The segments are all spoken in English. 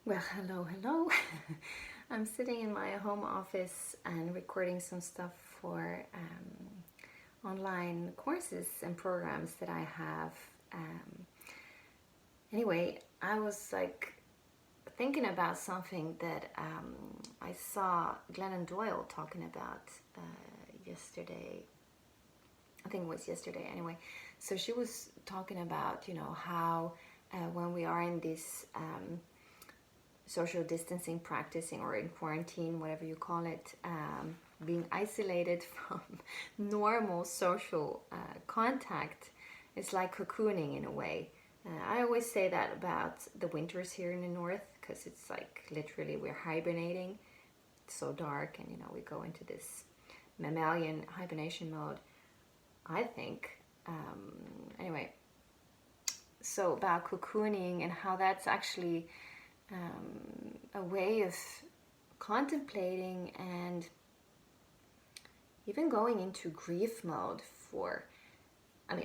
Well, hello. I'm sitting in my home office and recording some stuff for online courses and programs that I have. Um, anyway, I was like thinking about something that I saw Glennon Doyle talking about yesterday. I think it was yesterday anyway. So she was talking about, how when we are in this social distancing practicing or in quarantine, whatever you call it, being isolated from normal social contact, it's like cocooning in a way. I always say that about the winters here in the north because it's like literally we're hibernating. It's so dark, and we go into this mammalian hibernation mode, I think. Anyway, so about cocooning and how that's actually a way of contemplating and even going into grief mode for,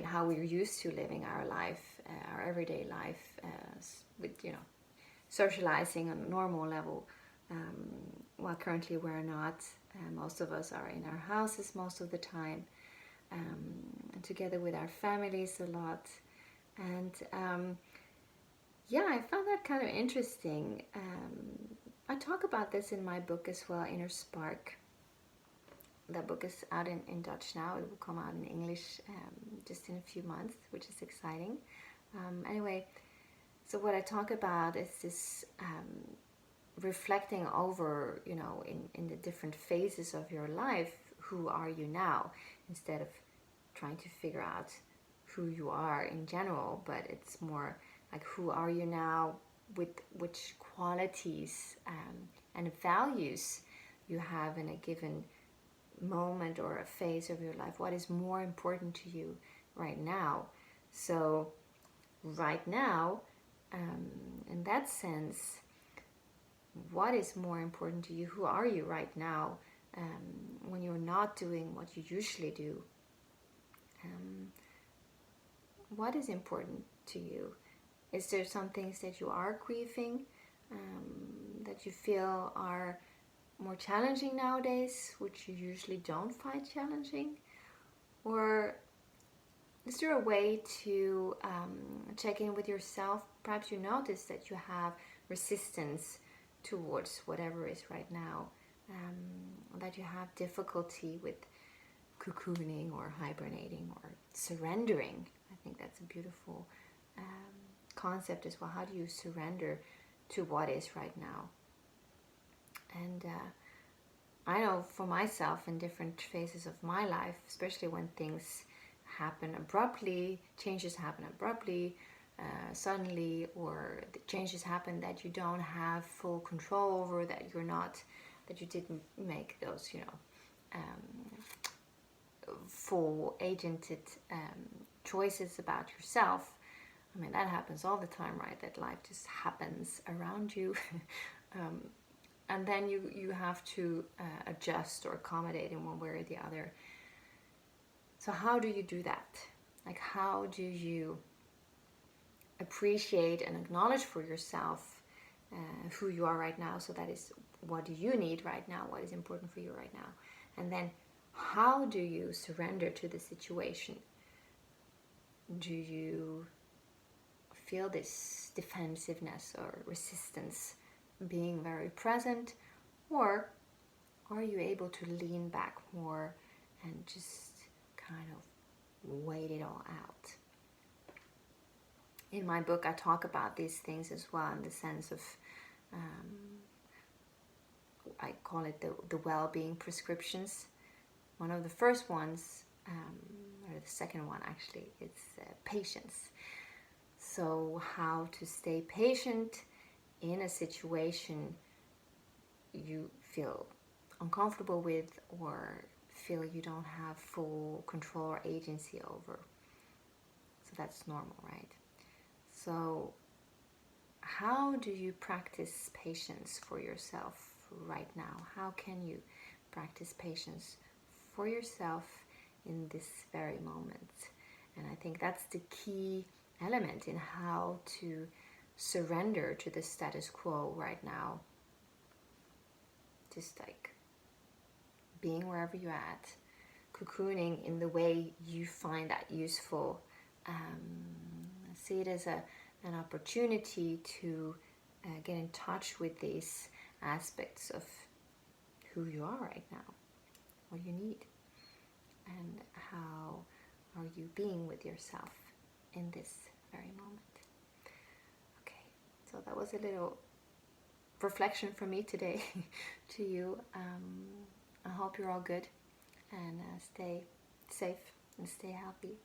how we're used to living our life, our everyday life, with, socializing on a normal level. While currently we're not. Most of us are in our houses most of the time, together with our families a lot. And yeah, I found that kind of interesting. I talk about this in my book as well, Inner Spark. That book is out in Dutch now. It will come out in English just in a few months, which is exciting. Anyway, so what I talk about is this reflecting over, in the different phases of your life, who are you now, instead of trying to figure out who you are in general, but it's more like who are you now with which qualities and values you have in a given moment or a phase of your life. What is more important to you right now? So right now, in that sense, what is more important to you? Who are you right now when you're not doing what you usually do? What is important to you? Is there some things that you are grieving, that you feel are more challenging nowadays, which you usually don't find challenging? Or is there a way to check in with yourself? Perhaps you notice that you have resistance towards whatever is right now, that you have difficulty with cocooning or hibernating or surrendering. I think that's a beautiful concept as well. How do you surrender to what is right now? And I know for myself in different phases of my life, especially when things happen abruptly, changes happen abruptly, suddenly, or the changes happen that you don't have full control over, that you didn't make those, full agented choices about yourself. That happens all the time, right? That life just happens around you. And then you have to adjust or accommodate in one way or the other. So how do you do that? Like, how do you appreciate and acknowledge for yourself who you are right now? So that is, what do you need right now? What is important for you right now? And then how do you surrender to the situation? Do you feel this defensiveness or resistance being very present, or are you able to lean back more and just kind of wait it all out? In my book, I talk about these things as well, in the sense of I call it the well-being prescriptions. One of the first ones, or the second one actually, it's patience. So how to stay patient in a situation you feel uncomfortable with or feel you don't have full control or agency over. So that's normal, right? So how do you practice patience for yourself right now? How can you practice patience for yourself in this very moment? And I think that's the key element in how to surrender to the status quo right now. Just like being wherever you're at, cocooning in the way you find that useful. See it as an opportunity to get in touch with these aspects of who you are right now, what you need, and how are you being with yourself in this very moment. Okay, so that was a little reflection from me today to you. I hope you're all good and stay safe and stay healthy.